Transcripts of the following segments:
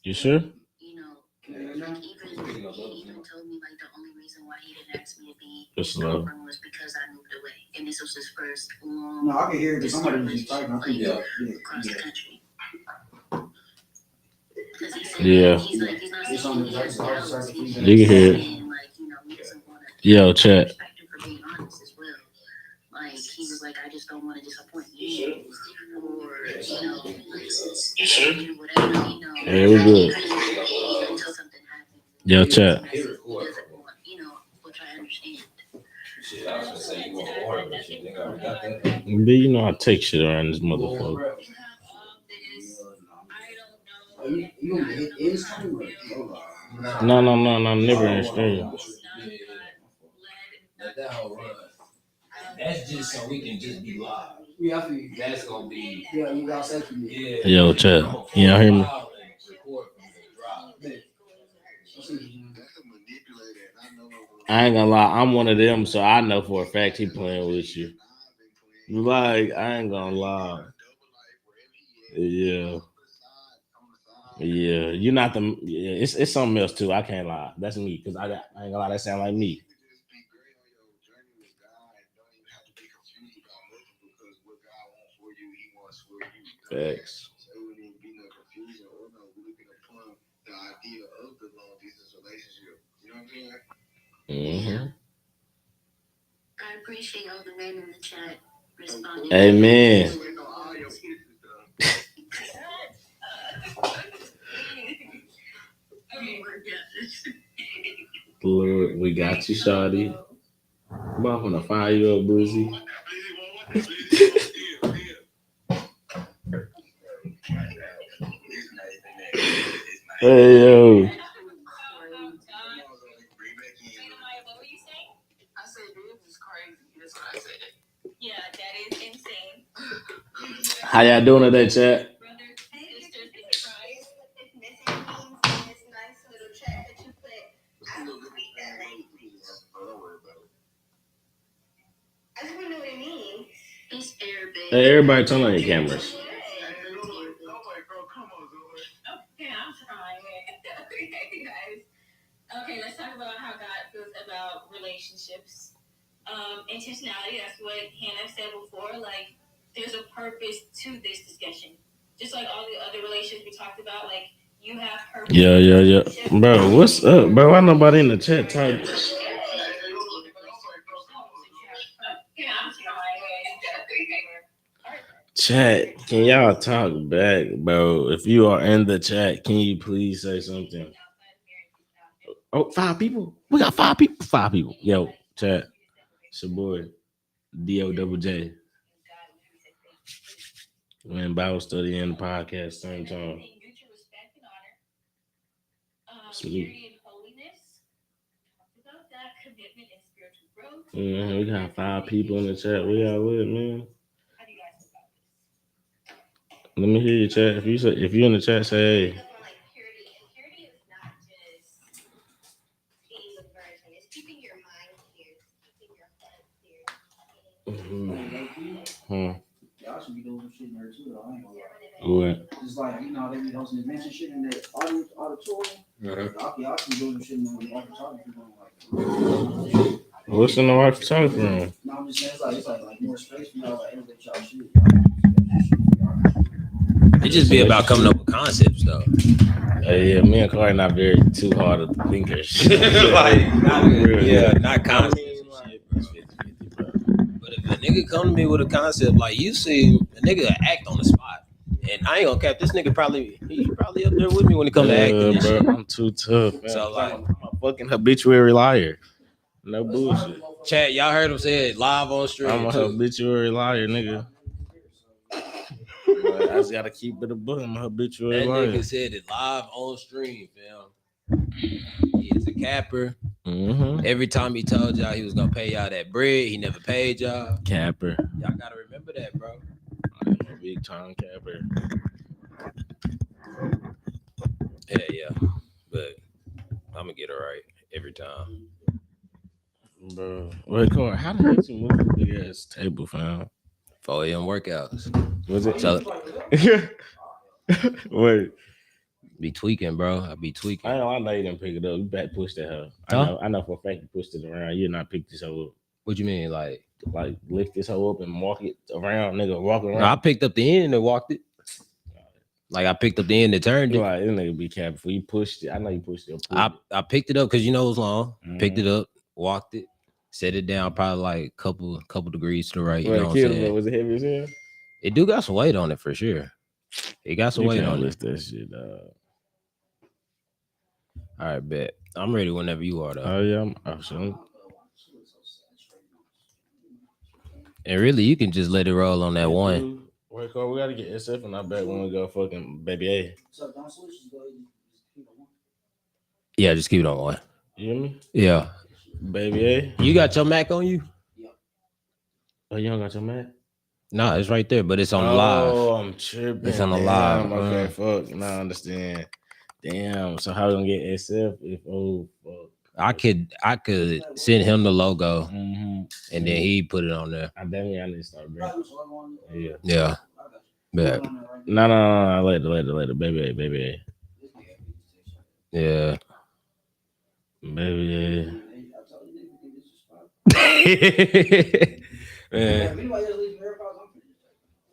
You sure? It's low. No, I can hear it. Somebody was just typing. I think Yeah. You can hear it. Yo, chat. You sure? Yeah, we good. Yo, chat. But you know I take shit around this motherfucker. No, never in stream. That's just so we can just be live. Yeah, that's gonna be. Yeah, you got to. Yeah. Yo, chat. You hear me? I ain't gonna lie, I'm one of them, so I know for a fact he playing with you. Like, I ain't gonna lie. Yeah. Yeah. You're not the yeah, it's something else too. I can't lie. That's me. Cause I ain't gonna lie, that sound like me. Facts. Mm-hmm. Amen. Lord, we got you, Shawty. I'm off on a 5-year-old Brizzy. Hey yo. How y'all doing today, chat? Hey, everybody turn on your cameras. Okay, let's talk about how God feels about relationships. Intentionality, that's what Hannah said before. Like, there's a purpose to this discussion. Just like all the other relationships we talked about, like, you have purpose. Yeah. Bro, what's up, bro? Why nobody in the chat type? Chat, can y'all talk back, bro? If you are in the chat, can you please say something? Oh, 5 people? We got 5 people. 5 people. Yo, chat. It's your boy, D-O-double-J. We're in Bible study and the podcast same time. We got 5 people in the chat. We got with, man. Let me hear you, chat. If you in the chat, say hey. Y'all should be doing some shit in there too, though. I ain't gonna lie. What? Just like, you know, they be hosting adventure shit in that auditorium. Y'all should be doing some shit in the photography. What's in the white photography room? No, I'm just saying it's like more space for y'all, like elevate y'all shit. It just be about coming up with concepts, though. Yeah, me and Corey not very too hard of thinkers. Not concepts. But if a nigga come to me with a concept, like you see, a nigga act on the spot. And I ain't gonna cap, this nigga he probably up there with me when it comes to acting and shit. I'm too tough, man. So like, I'm a fucking habituary liar. No bullshit. Chat, y'all heard him say it live on stream. I'm a habituary liar, nigga. But I just gotta keep it a book. I'm a habituary liar. That nigga said it live on stream, fam. He is a capper. Mm-hmm. Every time he told y'all he was gonna pay y'all that bread, he never paid y'all. Capper. Y'all gotta remember that, bro. I'm a big time capper. Yeah. But I'm gonna get it right every time. Bro. Wait, Corey, how the heck you move a big ass table, fam? 4 a.m. workouts. Was it? So, Wait, Be tweaking, bro. I be tweaking. I know you didn't pick it up. You back pushed at her. Huh? I know for a fact you pushed it around. You not pick this hoe up. What you mean? Like Lift this hoe up and walk it around, nigga. Walk around. no, I picked up the end and walked it. Like I picked up the end and turned You it. like this nigga be capping before you pushed it. I know you pushed it. I picked it up because you know it was long. Picked Mhm. it up, walked it, set it down probably like couple degrees to the right. You Well, know what I'm kettlebell, saying? was it heavy as hell? It do got some weight on it for sure. It got some You weight can't on it. lift that shit, dog. All right, bet. I'm ready whenever you are though. Oh yeah, I'm sure. And really, you can just let it roll on that one. Wait, Cole, we gotta get SF and I bet when we go fucking baby A. So don't switch, just go ahead and just keep it one. Yeah, just keep it on one. You hear me? Yeah. Baby A. You got your Mac on you? Oh, you don't got your Mac? No, it's right there, but it's on the live. Oh, I'm tripping. It's on the Damn, live. Okay, fuck. Now I understand. Damn. So how we gonna get SF if fuck? I could send him the logo Mm-hmm. and then he put it on there. I definitely I need to start bro. Yeah. Yeah. Bet. No. Later. Baby A. Yeah. Baby A. Man.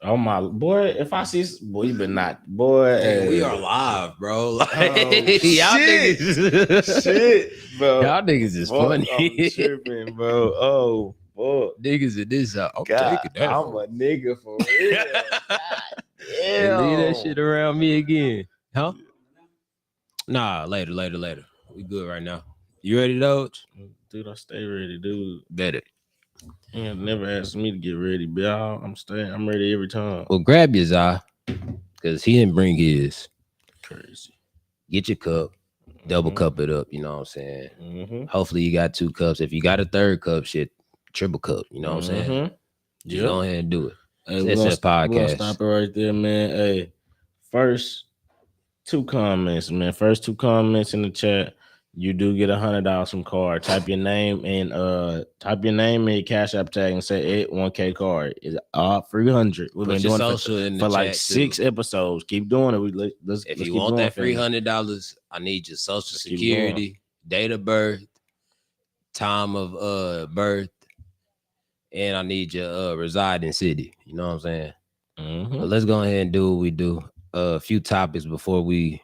Oh my boy, if I see boy, you better not, boy. Hey, we are live, bro. Like, Oh, y'all shit. niggas, Shit, bro. y'all niggas is Fuck, funny. I'm tripping, bro. Oh, fuck. Niggas in this out. I'm God, taking that. I'm a nigga for real. And leave that shit around me again, huh? Nah, later. We good right now. You ready, Doge? Dude, I stay ready, dude. Bet it. You ain't never asked me to get ready, but I'm ready every time. Well, grab your eye, because he didn't bring his. Crazy. Get your cup, double cup it up. You know what I'm saying? Mm-hmm. Hopefully you got 2 cups. If you got a third cup, shit, triple cup. You know what I'm saying? Just go ahead and do it. Hey, That's we're gonna podcast. stop it right there, man. Hey, first 2 comments, man. First 2 comments in the chat. You do get $100 from card. Type your name and your Cash App tag and say 1K card. It's 300. We've been Put your doing it social in the for like chat, 6 too. episodes. Keep doing it. Let's If keep you want doing that it, fam. $300, I need your social Let's keep security, date of birth, time of birth, and I need your residing city. You know what I'm saying? Mhm. But let's go ahead and do what we do. A few topics before we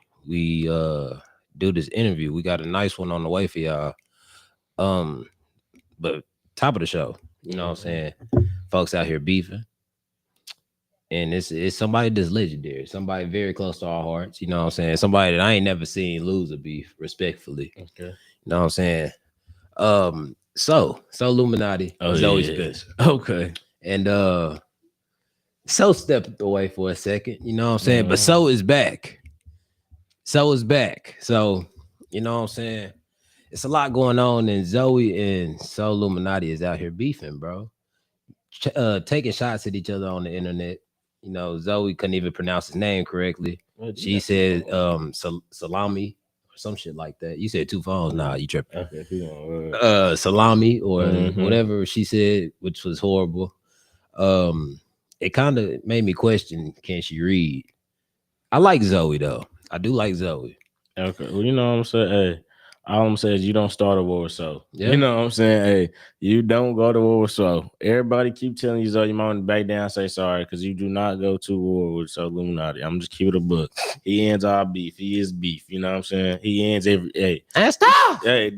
do this interview. We got a nice one on the way for y'all. But top of the show, you know what I'm saying? Folks out here beefing. And it's somebody that's legendary, somebody very close to our hearts, you know what I'm saying? Somebody that I ain't never seen lose a beef, respectfully. Okay. You know what I'm saying? So Illuminati, Zoe Spencer. Okay. And So stepped away for a second, you know what I'm saying? But So is back. So, you know what I'm saying? It's a lot going on, and Zoe and So Illuminati is out here beefing, bro. Taking shots at each other on the internet. You know, Zoe couldn't even pronounce his name correctly. She said salami or some shit like that. You said 2 phones. Nah, you tripping. Okay. Salami or Mhm. whatever she said, which was horrible. It kind of made me question, can she read? I like Zoe though. I do like Zoe. Okay. Well, you know what I'm saying? Hey, all I'm saying is you don't start a war with So. Yeah. You know what I'm saying? Hey, you don't go to war with So. Everybody keep telling you, Zoe, you might want to back down and say sorry because you do not go to war with So Illuminati. I'm just keep it a book. He ends all beef. He is beef. You know what I'm saying? He ends every, hey. And stop. Hey,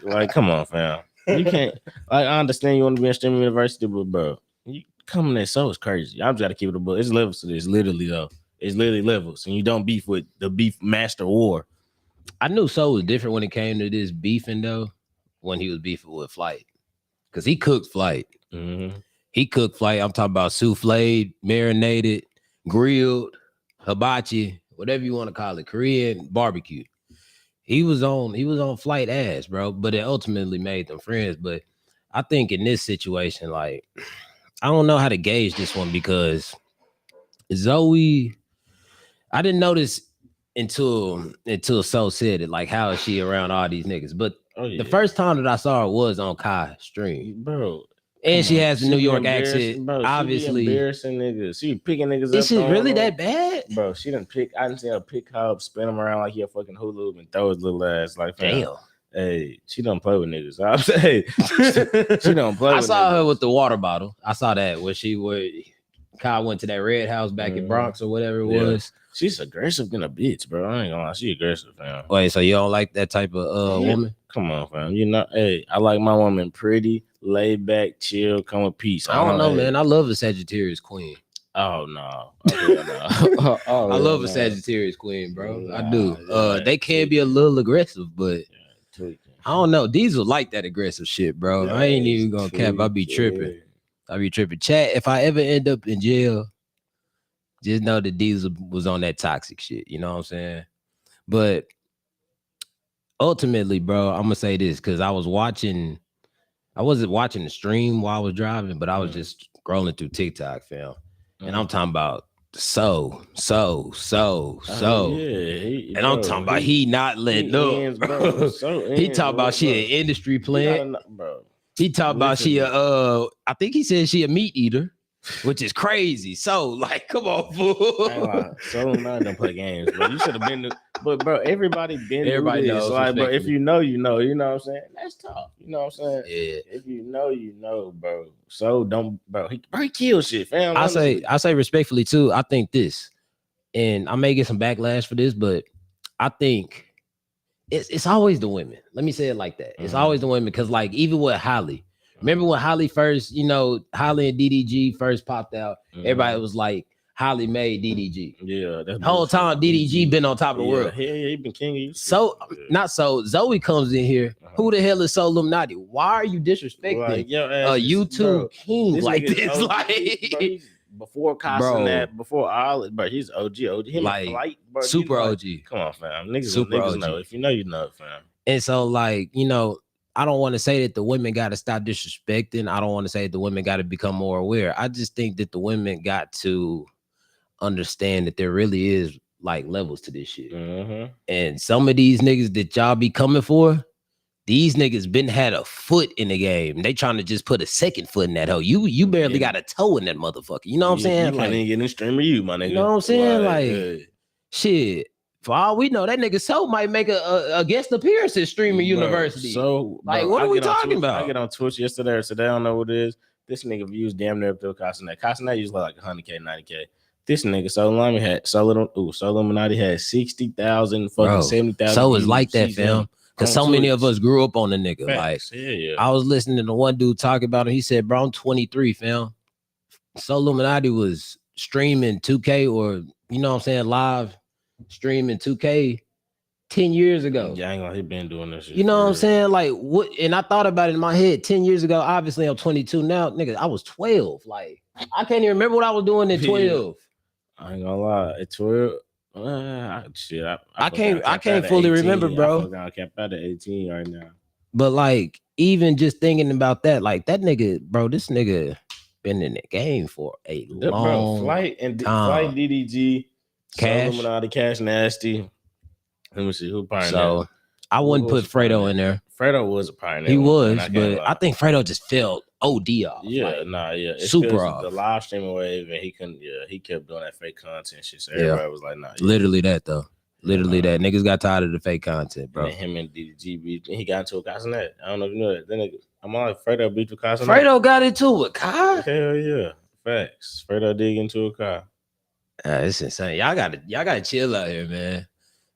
like, come on, fam. You can't, like, I understand you want to be in STEM University, but, bro, you coming at So is crazy. I'm just got to keep it a book. It's levels to this, literally, though. It's literally levels, and you don't beef with the beef master war. I knew So was different when it came to this beefing though, when he was beefing with Flight. Because he cooked Flight. Mm-hmm. He cooked Flight. I'm talking about souffled, marinated, grilled, hibachi, whatever you want to call it, Korean barbecue. He was on Flight ass, bro. But it ultimately made them friends. But I think in this situation, like, I don't know how to gauge this one because Zoe, I didn't notice until So said it, like, how is she around all these niggas? But the first time that I saw her was on Kai stream, bro. And she Come on. has the She New be York embarrassing- accent. bro, she be Obviously, embarrassing niggas. She be picking niggas up. is it throwing really them. that bad? Bro, she done pick. I didn't see her pick her up, spin him around like he a fucking hula hoop and throw his little ass. Like, fam, Damn. hey, she don't play with niggas. I'm saying, she don't play. I with saw niggas. her with the water bottle. I saw that when Kyle went to that red house back in Bronx or whatever it Yeah. was. She's aggressive than a bitch, bro. I ain't gonna lie, she aggressive, fam. Wait, so you don't like that type of Yeah. woman? Come on, fam. You know, hey, I like my woman pretty, laid back, chill, come with peace. I don't know, hey, man. I love a Sagittarius queen. Oh no. Oh, no. Oh, I love no. a Sagittarius queen, bro. I Nah, do. yeah, They can be a little aggressive, but tweaking. I don't know. Diesel like that aggressive shit, bro. I ain't even gonna cap. I be Tweaking. tripping. I be tripping. Chat, if I ever end up in jail, just know that Diesel was on that toxic shit. You know what I'm saying? But ultimately, bro, I'm gonna say this because I wasn't watching the stream while I was driving, but I was just scrolling through TikTok, fam. And I'm talking about Oh, yeah, and I'm talking about he not letting up. Bro. He talking about she an industry plant. Bro. He talking about she Listen. I think he said she a meat eater, which is crazy. So like, come on, I ain't fool. lying. So not don't play games, bro. You should have been. But bro, everybody been. Everybody through this. knows, Like, bro, if respectfully. you know, you know. You know what I'm saying? That's tough. You know what I'm saying? Yeah. If you know, you know, bro. So don't, bro. He kills shit, fam. I say respectfully too. I think this, and I may get some backlash for this, but I think it's always the women. Let me say it like that. It's Mhm. always the women because, like, even with Holly, remember when Holly first, Holly and DDG first popped out, everybody was like, Holly made DDG. Yeah, that's The whole time DDG been on top of the world. Yeah, he been king of you. So not so. Zoe comes in here. Who the hell is So Illuminati? Why are you disrespecting Like, yo, a YouTube king like this? bro, Like, he's before Castanet, before all, but he's OG. Him Like, and Flight, bro, super like, OG. Come on, fam. Niggas, Super niggas OG. know. If you know, you know, fam. And so, like, I don't want to say that the women got to stop disrespecting. I don't want to say the women got to become more aware. I just think that the women got to understand that there really is like levels to this shit. Mm-hmm. And some of these niggas that y'all be coming for, these niggas been had a foot in the game. They trying to just put a second foot in that hole. You barely got a toe in that motherfucker. You know what I'm saying? You Like, can't even get in stream of you, my nigga. you know what I'm saying? Like, yeah. shit. For all we know, that nigga So might make a guest appearance at Streamer Bro, University. So, Like, bro, what I are we get on talking Twitch- about? I get on Twitch yesterday or today. I don't know what it is. This nigga views damn near up to Castanet. Castanet usually like 100K, 90K. This nigga So Illuminati had 60,000, fucking Bro, 70,000. So is like that, fam. Because so many of Twitch. us grew up on the nigga. Facts. Like, Yeah. I was listening to one dude talk about him. He said, bro, I'm 23, fam. So Illuminati was streaming 2K or, you know what I'm saying, live streaming 2K 10 years ago. Yeah, I ain't gonna. He been doing this shit. You know for what I'm real. saying? Like, what? And I thought about it in my head 10 years ago. Obviously, I'm 22 now. Nigga, I was 12. Like, I can't even remember what I was doing at 12. I ain't gonna lie. At 12, shit. I can't capped out at fully 18. remember, bro. I forgot I capped out at 18 right now. But like, even just thinking about that, like that nigga, bro, this nigga been in the game for a Bro, long Flight and time. Flight DDG, Cash. Illuminati, Cash Nasty. Let me see who pioneered. So I wouldn't Who put was Fredo pioneer? in there. Fredo was a pioneer. He one, was, man, can't but lie. I think Fredo just felt OD off. Yeah, like, It's super 'cause off. the live streaming wave, and he couldn't. Yeah, he kept doing that fake content shit. So Yeah. everybody was like, "Nah." literally that though. Literally Nah. that. Niggas got tired of the fake content, bro. And then him and DDG beat. He got into a Castanet. I don't know if you know that. Then I'm like Fredo beat the Castanet. Fredo got into it, Kai. Hell yeah, facts. Fredo dig into a car. It's insane. Y'all gotta chill out here, man.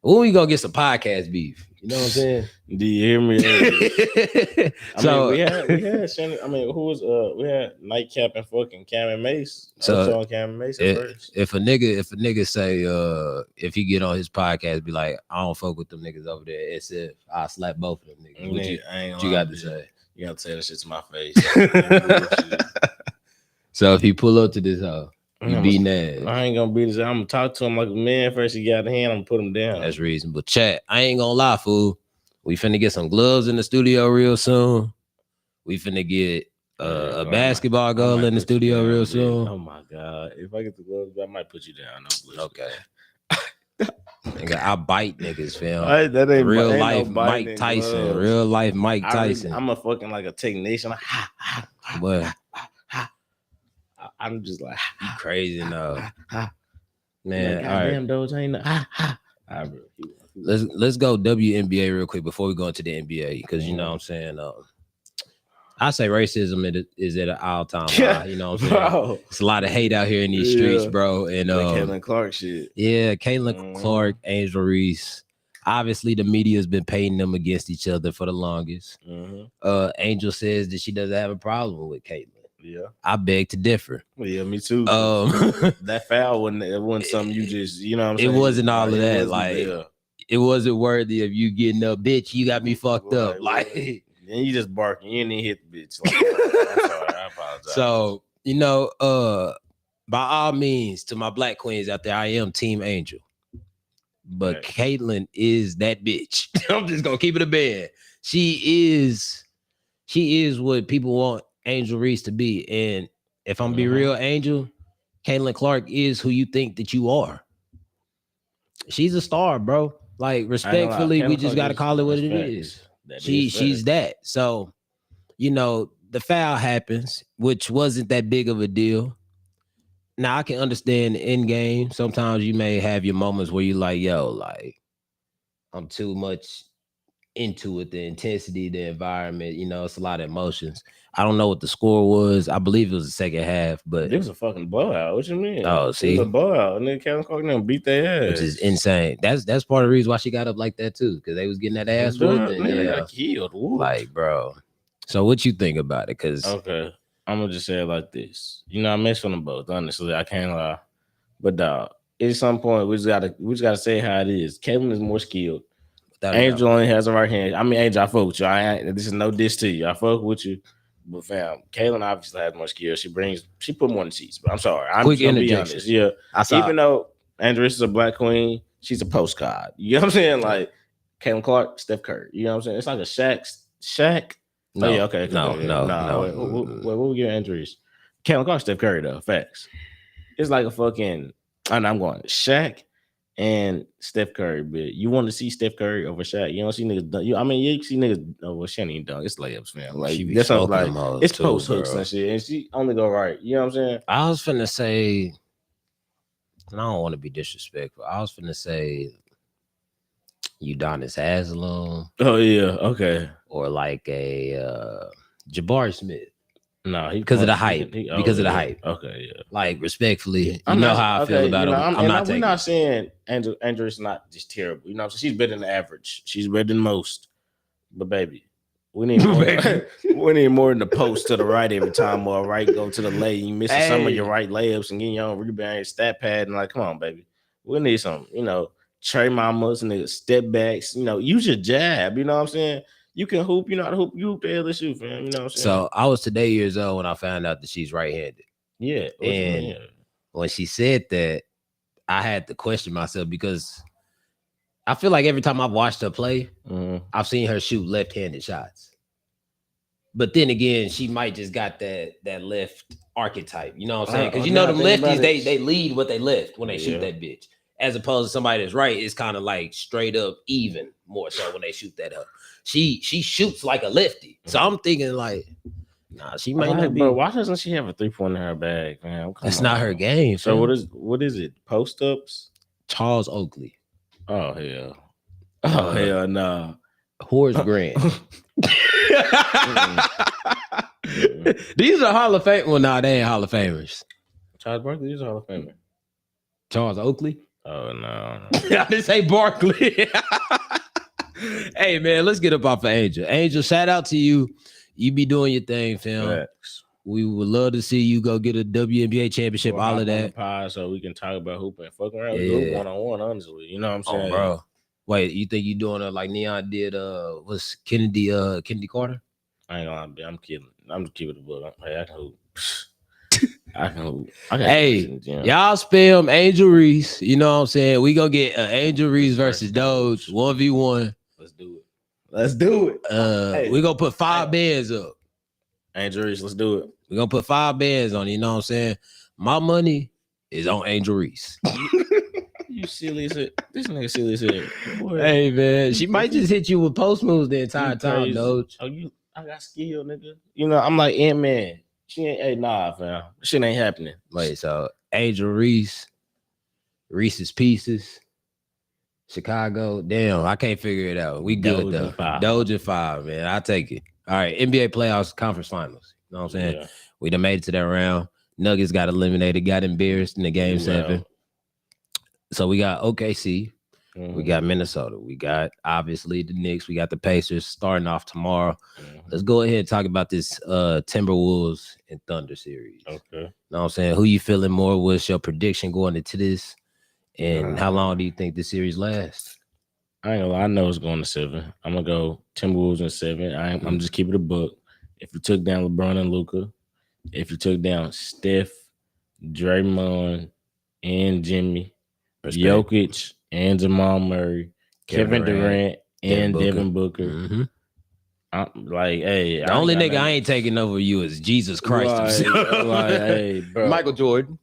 When we gonna get some podcast beef? You know what I'm saying? Do you hear me? So we had Shannon, who was we had Nightcap and fucking Cam and Mace. So, So Cam and Mace at first. if a nigga say if he get on his podcast, be like, I don't fuck with them niggas over there at SF, I'll slap both of them niggas. What you got to say? You gotta say that shit to my face. So if he pull up to this hoe, you beating ass. I ain't gonna beat his. I'm gonna talk to him like a man first. He got the hand. I'm gonna put him down. That's reasonable. Chat, I ain't gonna lie, fool. We finna get some gloves in the studio real soon. We finna get a basketball goal in the studio real soon. Oh my god! If I get the gloves, I might put you down. No bullshit. Okay. Nigga, I bite niggas, fam. That ain't Real ain't life no Mike biting Tyson. gloves. Real life Mike Tyson. I'm a fucking like a technician. Like, But I'm just like, you crazy no. man. Man, all right. Goddamn, Doge ain't. All right, bro. Let's go WNBA real quick before we go into the NBA because you know what I'm saying. I say racism is at an all-time high. You know what I'm saying? Bro. It's a lot of hate out here in these streets, bro. And The Caitlin Clark shit. yeah, Caitlin Clark, Angel Reese. Obviously, the media has been painting them against each other for the longest. Angel says that she doesn't have a problem with Caitlin. Yeah, I beg to differ. yeah, me too. Um, That foul wasn't something you just, you know what I'm saying? It wasn't all of that. wasn't Like, there. it wasn't worthy of you getting up, bitch. You got me fucked up. Like, and you just barking. You didn't hit the bitch. Like, I'm sorry. I apologize. so, you know, by all means, to my black queens out there, I am Team Angel. But Right. Caitlin is that bitch. I'm just gonna keep it a bed. She is what people want Angel Reese to be. And if I'm be real, Angel, Caitlin Clark is who you think that you are. She's a star, bro. Like, respectfully, we just gotta call it what it is. She's that. So, you know, the foul happens, which wasn't that big of a deal. Now I can understand the end game. Sometimes you may have your moments where you're like, yo, like, I'm too much into it, the intensity, the environment, you know, it's a lot of emotions. I don't know what the score was. I believe it was the second half, but it was a fucking blowout. What you mean? Oh, see? It was a blowout. And then Caitlin Clark them beat their ass. which is insane. That's part of the reason why she got up like that too, because they was getting that ass whooped. And, Nigga yeah, got killed. Whooped. like, bro. So what you think about it? Because Okay, I'm gonna just say it like this. You know, I mess with them both. Honestly, I can't lie. But dog, at some point, we just gotta say how it is. Caitlin is more skilled. Angel only has a right hand. I mean, Angel, I fuck with you. This is no diss to you. I fuck with you. But fam, Caitlin obviously has more skill. She put more in the seats. But I'm sorry. I'm Quick just gonna be interjection. honest. Yeah. Even though Andress is a black queen, she's a postcard. You know what I'm saying? Like Caitlin Clark, Steph Curry. You know what I'm saying? It's like a Shaq. No, Oh, yeah, okay. no. What we get Andress? Caitlin Clark, Steph Curry though. Facts. It's like a fucking. I'm going Shaq and Steph Curry, but you want to see Steph Curry over Shaq. You don't see niggas dunk. You see niggas. Oh, well, she ain't even dunk. It's layups, man. Like that's something like it's post hooks and shit, and she only go right. You know what I'm saying? I was finna say, and I don't want to be disrespectful. I was finna say Udonis Haslem. Oh yeah, okay. Or like a Jabari Smith. No, because of the hype. Because of the hype. Okay, yeah. Like, respectfully, you know how I feel about him. I'm not taking. We're not saying Andrew is not just terrible. You know what I'm saying? She's better than the average. She's better than most. But baby, we need more. We need more in the post to the right every time, or right go to the lane. You missing some of your right layups and getting your own rebound, stat pad, and like, come on, baby. We need some, Trey Mamas and step backs. Use your jab. You know what I'm saying? You can hoop, you know how to hoop, you hoop the LSU, fam. You know what I'm saying? So I was today years old when I found out that she's right-handed. Yeah. And when she said that, I had to question myself because I feel like every time I've watched her play, I've seen her shoot left-handed shots. But then again, she might just got that left archetype. You know what I'm saying? Because them lefties, they lead what they left when they shoot that bitch. As opposed to somebody that's right, it's kind of like straight up even more so when they shoot that up. She shoots like a lefty. So I'm thinking like, nah, she might not be. Bro, why doesn't she have a 3-point in her bag, man? That's not her game. So what is it? Post ups? Charles Oakley. Oh hell. Oh hell no. Horace Grant. These are Hall of Fame. Well, nah, they ain't Hall of Famers. Charles Barkley is a Hall of Famer. Charles Oakley. Oh no. I didn't say Barkley. Hey man, let's get up off of Angel. Angel, shout out to you. You be doing your thing, fam. Facts. We would love to see you go get a WNBA championship, all of that. So we can talk about hooping and fucking around. Yeah. One-on-one, honestly. You know what I'm saying? Oh, bro. Wait, you think you doing it like Neon did? Was Kennedy Carter? I ain't gonna lie, I'm kidding. I'm just keeping the book. Hey, I can hoop. I can hoop. Hey, y'all spam Angel Reese. You know what I'm saying? We gonna get Angel Reese versus Doge 1v1. Let's do it. Hey, we gonna put 5 bands up. Angel Reese, let's do it. We're gonna put 5 bands on. You know what I'm saying? My money is on Angel Reese. You silly as it. This nigga silly as it. Hey man, she might just hit you with post moves the entire time, Doge. I I got skill, nigga. You know, I'm like Ant-Man. She ain't, hey, nah, fam. Shit ain't happening. Wait, so Angel Reese, Reese's Pieces, Chicago. Damn, I can't figure it out. We good Doja though. 5. Doja 5, man. I take it. All right, NBA playoffs, conference finals. You know what I'm saying? Yeah. We done made it to that round. Nuggets got eliminated, got embarrassed in the game Well. 7. So we got OKC, Mhm. we got Minnesota, we got obviously the Knicks, we got the Pacers starting off tomorrow. Mhm. Let's go ahead and talk about this Timberwolves and Thunder series. Okay. Know what I'm saying? Who you feeling more? What's your prediction going into this? And how long do you think this series lasts? I ain't gonna lie, I know it's going to 7. I'm gonna go Timberwolves in 7. I'm just keeping it a book. If you took down LeBron and Luka, if you took down Steph, Draymond, and Jimmy, Respect. Jokic and Jamal Murray, Kevin Durant and Devin Booker. Mhm. I'm like, hey, The only nigga I ain't taking over you is Jesus Christ himself. like, hey, bro. Michael Jordan.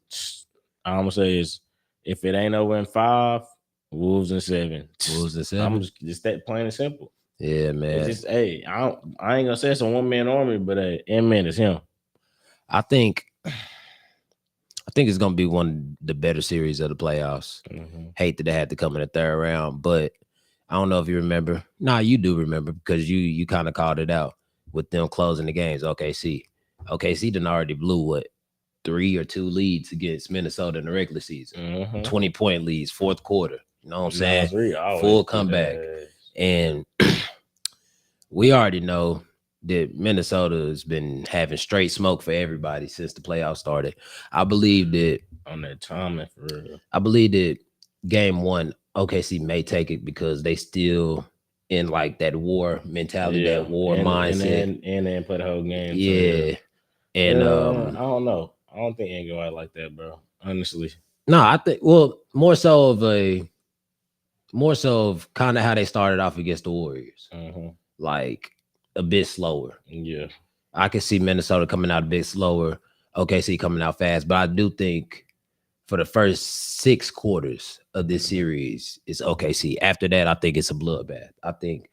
I'm gonna say is if it ain't over in 5, Wolves in 7. Wolves in 7. I'm just that plain and simple. Yeah, man. It's just, hey, I ain't gonna say it's a 1-man army, but hey, man is him. I think it's gonna be one of the better series of the playoffs. Mm-hmm. Hate that they had to come in the 3rd round, but I don't know if you remember. Nah, you do remember because you kind of called it out with them closing the games. OKC done already blew what 3 or 2 leads against Minnesota in the regular season. Mm-hmm. 20-point leads, 4th quarter. You know what I'm saying? Full Full comeback. And we already know that Minnesota has been having straight smoke for everybody since the playoffs started. I believe that on that timing for real. I believe that game 1, OKC may take it because they still in like that war mentality, that war mindset. And then play the whole game. Yeah. And I don't know. I don't think it go out like that, bro. Honestly. No, I think more so of kind of how they started off against the Warriors. Mm-hmm. Like a bit slower. Yeah. I can see Minnesota coming out a bit slower, OKC coming out fast, but I do think for the first 6 quarters of this series, it's OKC. After that, I think it's a bloodbath. I think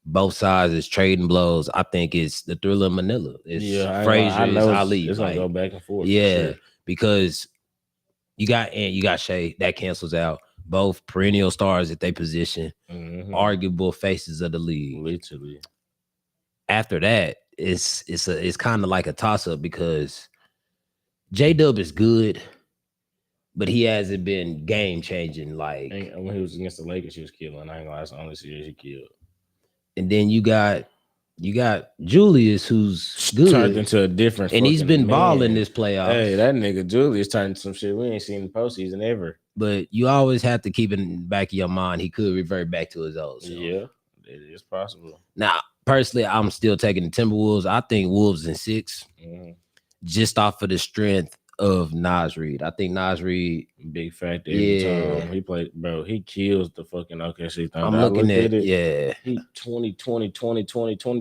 both sides is trading blows. I think it's the Thriller of Manila. It's Frazier, it's Ali. It's gonna go back and forth. Yeah, because you got Ant, you got Shea. That cancels out. Both perennial stars at their position, arguable faces of the league. Literally. After that, it's kind of like a toss-up because J-Dub is good, but he hasn't been game-changing. Like when he was against the Lakers, he was killing. I ain't gonna lie, that's the only series he killed. And then you got Julius, who's good, turned into a different, and he's been balling this playoff. Hey, that nigga Julius turned into some shit we ain't seen in the postseason ever. But you always have to keep it in the back of your mind. He could revert back to his old self. Yeah, it is possible. Now, personally, I'm still taking the Timberwolves. I think Wolves in 6, just off of the strength of Naz Reid. I think Naz Reid, big factor every time he played, bro. He kills the fucking OKC thing. I'm looking at it. Yeah, he 20,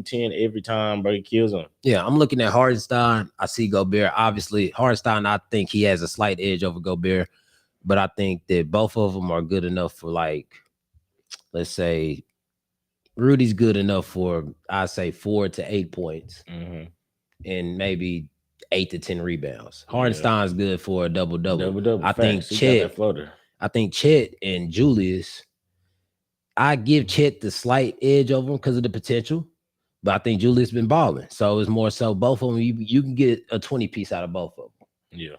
10 every time, bro. He kills them. Yeah, I'm looking at Hardenstein. I see Gobert. Obviously, Hardenstein, I think he has a slight edge over Gobert, but I think that both of them are good enough for, like, let's say Rudy's good enough for, I'd say 4 to 8 points and maybe 8 to 10 rebounds. Hardenstein's good for a double-double. I think Chet and Julius, I give Chet the slight edge over him because of the potential, but I think Julius been balling. So it's more so both of them, you can get a 20 piece out of both of them. Yeah.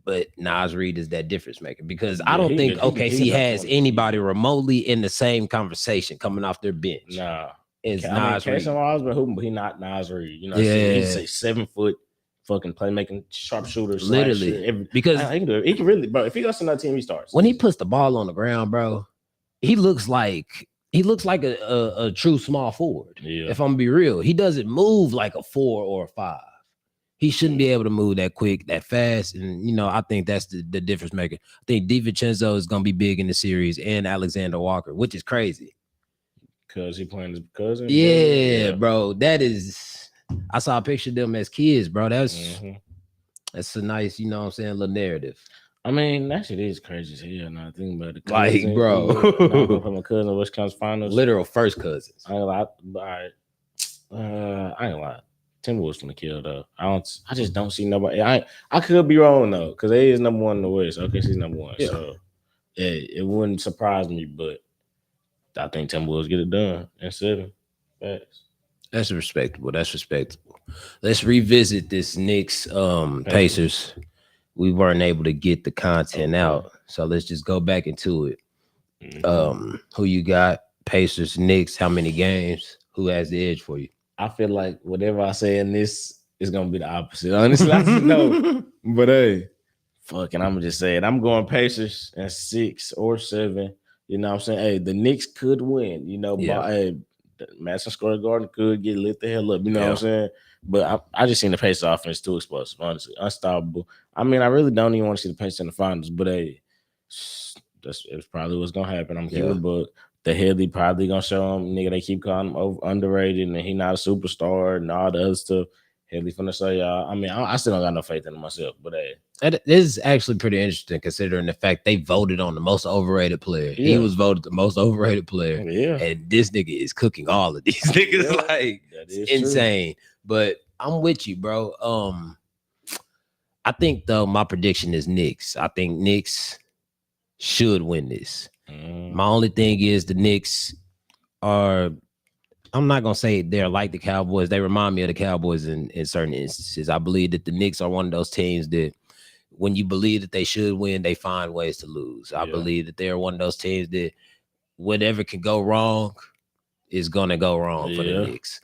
But Naz Reid is that difference maker because I don't think OKC has anybody remotely in the same conversation coming off their bench. Nah. It's Naz Reid. But he not Naz Reid. You know, he's a 7 foot fucking playmaking sharpshooter. Literally. Because he can do it. He can really, bro. If he goes to another team, he starts. When he puts the ball on the ground, bro, he looks like a true small forward. Yeah. If I'm gonna be real, he doesn't move like a 4 or a 5. He shouldn't be able to move that quick, that fast. And, you know, I think that's the difference maker. I think DiVincenzo is going to be big in the series and Alexander Walker, which is crazy. Because he playing his cousin? Yeah, bro. That is, I saw a picture of them as kids, bro. That's a nice, you know what I'm saying, little narrative. I mean, that shit is crazy as hell. Now, think about it. Like, bro. From a cousin, West Coast Finals. Literal first cousins. I ain't gonna lie. I ain't gonna lie. Timberwolves gonna kill though. I just don't see nobody. I could be wrong though, because they is number one in the West. Okay, she's number one. Yeah. So it wouldn't surprise me, but I think Timberwolves get it done in 7. Facts. That's respectable. Let's revisit this Knicks Pacers. We weren't able to get the content out, so let's just go back into it. Who you got? Pacers, Knicks. How many games? Who has the edge for you? I feel like whatever I say in this is gonna be the opposite. Honestly, I just know. But hey, fucking, I'm gonna just say it. I'm going Pacers in 6 or 7. You know what I'm saying? Hey, the Knicks could win. You know, Yeah. but hey, Madison Square Garden could get lit the hell up. You know what I'm saying? But I just seen the Pacers offense too explosive, honestly. Unstoppable. I mean, I really don't even want to see the Pacers in the finals, but hey, it's probably what's gonna happen. I'm here, but the Headley probably gonna show him, nigga. They keep calling him underrated and he not a superstar and all the other stuff. Headley finna say y'all. I mean, I still don't got no faith in him myself, but hey. This is actually pretty interesting considering the fact they voted on the most overrated player. Yeah. He was voted the most overrated player. Yeah. And this nigga is cooking all of these niggas. Yeah, like, that is insane. But I'm with you, bro. I think though my prediction is Knicks. I think Knicks should win this. My only thing is the Knicks are, I'm not gonna say they're like the Cowboys. They remind me of the Cowboys in certain instances. I believe that the Knicks are one of those teams that when you believe that they should win, they find ways to lose. I believe that they're one of those teams that whatever can go wrong is gonna go wrong for the Knicks.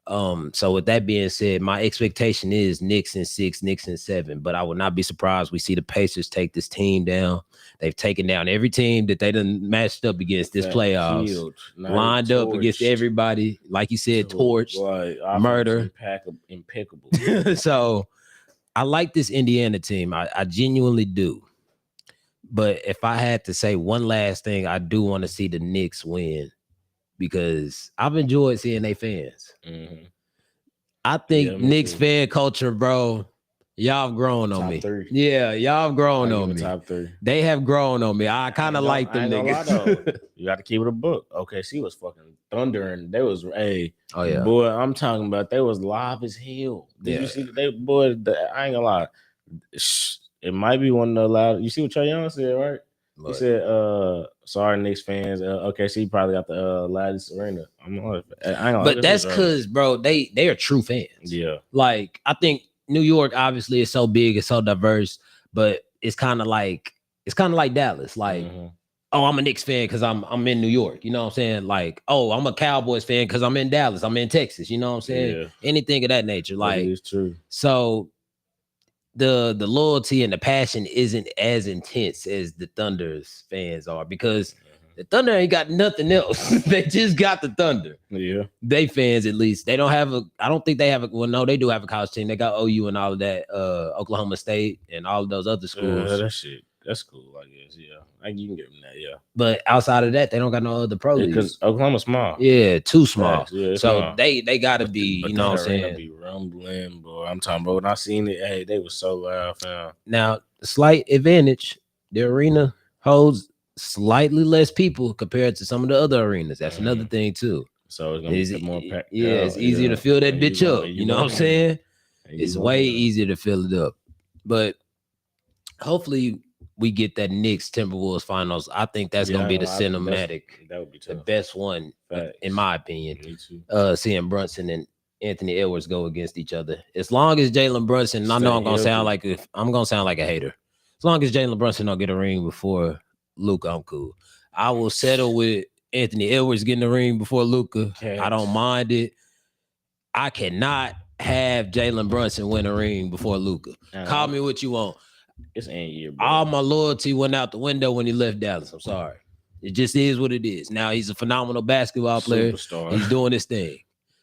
So with that being said, my expectation is Knicks in 6, Knicks in 7, but I would not be surprised we see the Pacers take this team down. They've taken down every team that they done matched up against this playoffs, lined up against everybody, like you said, torched, murder, impeccable. So I like this Indiana team. I genuinely do. But if I had to say one last thing, I do want to see the Knicks win because I've enjoyed seeing their fans. I think Knicks fan culture, bro, y'all have grown on me. 3. Yeah, y'all have grown on me. Top 3. They have grown on me. I kind of like them niggas. You got to keep it a book. Okay, she was fucking thundering. They was oh yeah, boy. I'm talking about they was live as hell. Did you see they boy? I ain't gonna lie. It might be one of the loud. You see what Trae Young said, right? He said, sorry, Knicks fans. Okay, she probably got the loudest arena. But that's because, bro, they are true fans. Yeah. Like, I think New York obviously is so big, it's so diverse, but it's kind of like Dallas. Like, oh, I'm a Knicks fan because I'm in New York. You know what I'm saying? Like, oh, I'm a Cowboys fan because I'm in Dallas. I'm in Texas. You know what I'm saying? Yeah. Anything of that nature. Like, it's true. So the loyalty and the passion isn't as intense as the Thunder's fans are because the Thunder ain't got nothing else. They just got the Thunder. Yeah. They fans, at least. They don't have I don't think they have well, no, they do have a college team. They got OU and all of that, Oklahoma State and all of those other schools. That shit. That's cool, I guess. Yeah. You can give them that, yeah. But outside of that, they don't got no other pro leagues. Because Oklahoma's small. Yeah, too small. Yeah, so small. They gotta be, you know what I'm saying? Be rumbling, boy. I'm talking about when I seen it, hey, they was so loud, fam. Now, slight advantage, the arena holds slightly less people compared to some of the other arenas. That's another thing too. So it's gonna be more packed. Yeah, it's easier to fill that bitch up. You know what I'm saying? It's way easier to fill it up. But hopefully we get that Knicks Timberwolves finals. I think that's gonna be the cinematic, that would be tough. The best one, in my opinion. Me too. Seeing Brunson and Anthony Edwards go against each other. As long as Jalen Brunson, I know I'm gonna sound like a hater. As long as Jalen Brunson don't get a ring before Luka, I'm cool. I will settle with Anthony Edwards getting the ring before Luka. I don't mind it. I cannot have Jalen Brunson win a ring before Luka. Call me what you want. It's an year, bro. All my loyalty went out the window when he left Dallas. I'm sorry. It just is what it is. Now he's a phenomenal basketball player. Superstar. He's doing his thing.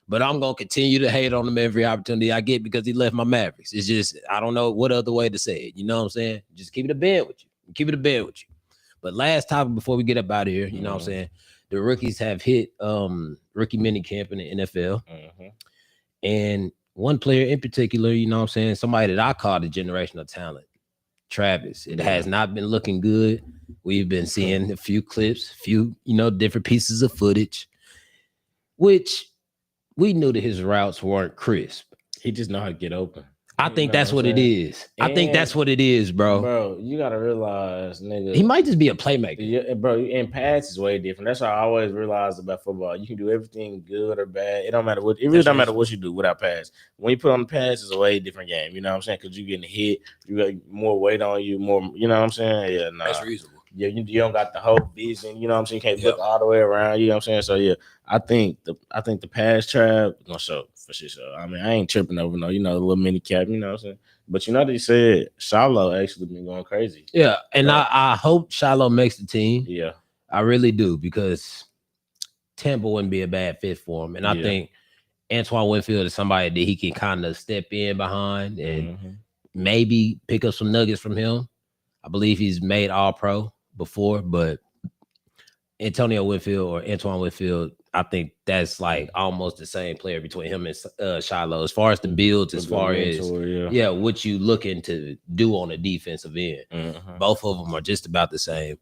But I'm going to continue to hate on him every opportunity I get because he left my Mavericks. It's just, I don't know what other way to say it. You know what I'm saying? Just keep it a bed with you. Keep it a bed with you. But last topic before we get up out of here, you know what I'm saying? The rookies have hit rookie mini camp in the NFL. And one player in particular, you know what I'm saying? Somebody that I call the generational talent. Travis. It has not been looking good. We've been seeing a few clips, different pieces of footage, which we knew that his routes weren't crisp. he just know how to get open. I You think know that's what what I'm it saying? is. I think that's what it is, bro. Bro, you gotta realize, nigga. He might just be a playmaker. Yeah, bro, and pass is way different. That's what I always realized about football. You can do everything good or bad. It don't matter what. It really don't matter what you do without pass. When you put on the pass, it's a way different game. You know what I'm saying? Because you getting hit, you got more weight on you, more. You know what I'm saying? Yeah, nah. That's reasonable. Yeah, you don't got the whole vision. You know what I'm saying? You can't look all the way around. You know what I'm saying? So yeah, I think the pass trap gonna show for sure. So I mean, I ain't tripping over no, the little mini cap. You know what I'm saying? But you know they said Shiloh actually been going crazy. Yeah, and Right. I hope Shiloh makes the team. Yeah. I really do, because Tampa wouldn't be a bad fit for him. And I think Antoine Winfield is somebody that he can kind of step in behind and maybe pick up some nuggets from him. I believe he's made All-Pro before, but Antonio Winfield or Antoine Winfield, I think that's like almost the same player between him and Shiloh as far as the builds, as far as what you looking to do on the defensive end. Both of them are just about the same.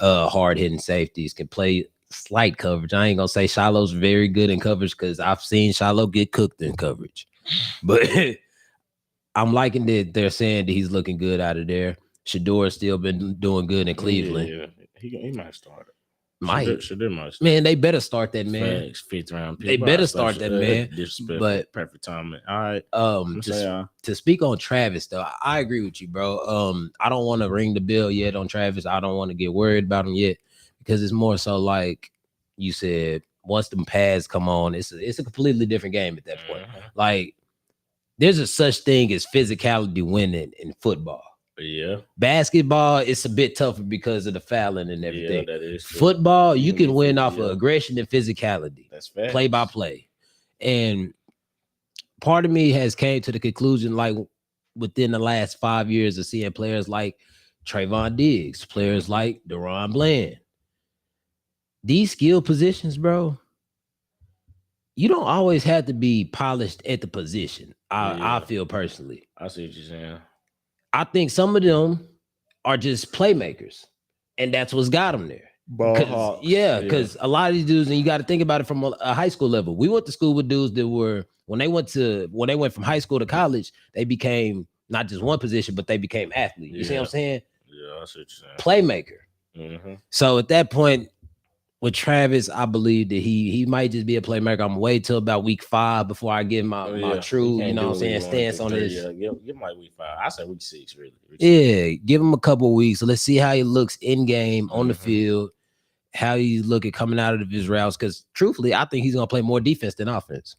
Hard-hitting safeties, can play slight coverage. I ain't gonna say Shiloh's very good in coverage, because I've seen Shiloh get cooked in coverage. But I'm liking that they're saying that he's looking good out of there. Shador's still been doing good in Cleveland. Yeah. He might start it. Shador might start. Man, they better start that man. Facts, 5th round pick. They better start that man. But perfect timing. All right. To speak on Travis, though, I agree with you, bro. I don't want to ring the bell yet on Travis. I don't want to get worried about him yet, because it's more so like you said, once the pads come on, it's a completely different game at that point. Like, there's a such thing as physicality winning in football. Yeah. Basketball, it's a bit tougher because of the fouling and everything. Yeah, that is true. Football, you can win off of aggression and physicality. That's fact. Play by play. And part of me has came to the conclusion, like, within the last 5 years of seeing players like Trayvon Diggs, players like Deron Bland, these skill positions, bro, you don't always have to be polished at the position. I feel personally. I see what you're saying. I think some of them are just playmakers, and that's what's got them there. Because a lot of these dudes, and you got to think about it from a high school level. We went to school with dudes that were, when they went from high school to college, they became not just one position, but they became athletes. You see what I'm saying? Yeah, I see what you're saying. Playmaker. So at that point, with Travis, I believe that he might just be a playmaker. I'm wait till about week 5 before I give my true, you know what I'm saying, stance on this. Yeah, give him like week 5. I say week 6, really. Give him a couple of weeks. So let's see how he looks in game, on the field, how he's looking coming out of his routes. Because truthfully, I think he's gonna play more defense than offense.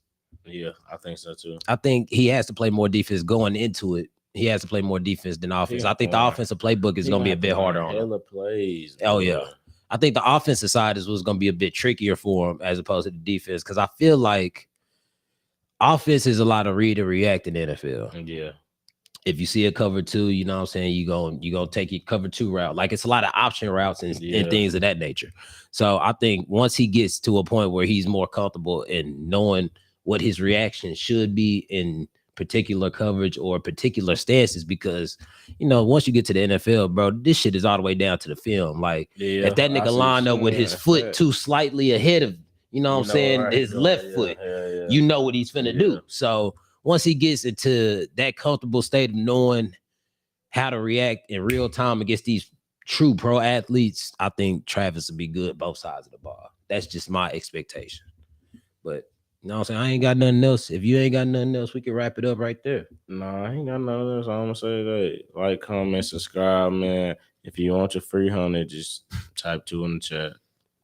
Yeah, I think so too. I think he has to play more defense going into it. He has to play more defense than offense. I think the offensive playbook is gonna be a bit harder on him. Hella plays. Oh yeah. I think the offensive side is what's going to be a bit trickier for him as opposed to the defense, because I feel like offense is a lot of read and react in the NFL. Yeah. If you see a cover 2, you know what I'm saying, you gonna take your cover 2 route. Like, it's a lot of option routes and things of that nature. So I think once he gets to a point where he's more comfortable in knowing what his reaction should be in particular coverage or particular stances, because once you get to the NFL, bro, this shit is all the way down to the film. Like, if that nigga line up with his foot too slightly ahead of his left foot, you know what he's finna do. So once he gets into that comfortable state of knowing how to react in real time against these true pro athletes, I think Travis will be good both sides of the ball. That's just my expectation. But you know what I'm saying? I ain't got nothing else. If you ain't got nothing else, we can wrap it up right there. Nah, I ain't got nothing else. I'm gonna say that. Like, comment, subscribe, man. If you want your free 100, just type 2 in the chat.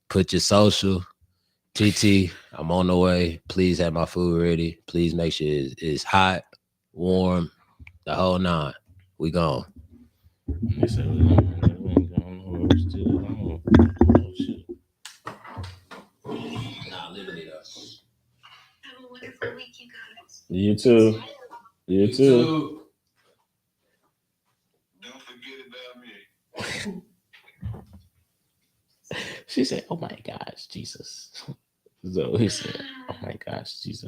Put your social. TT, I'm on the way. Please have my food ready. Please make sure it's hot, warm, the whole 9. We gone. They said we ain't going nowhere. We're still home. Oh, shit. Nah, literally though. Have a wonderful week, you guys. You too. You too. Don't forget about me. She said, "Oh my gosh, Jesus." So he said, "Oh my gosh, Jesus."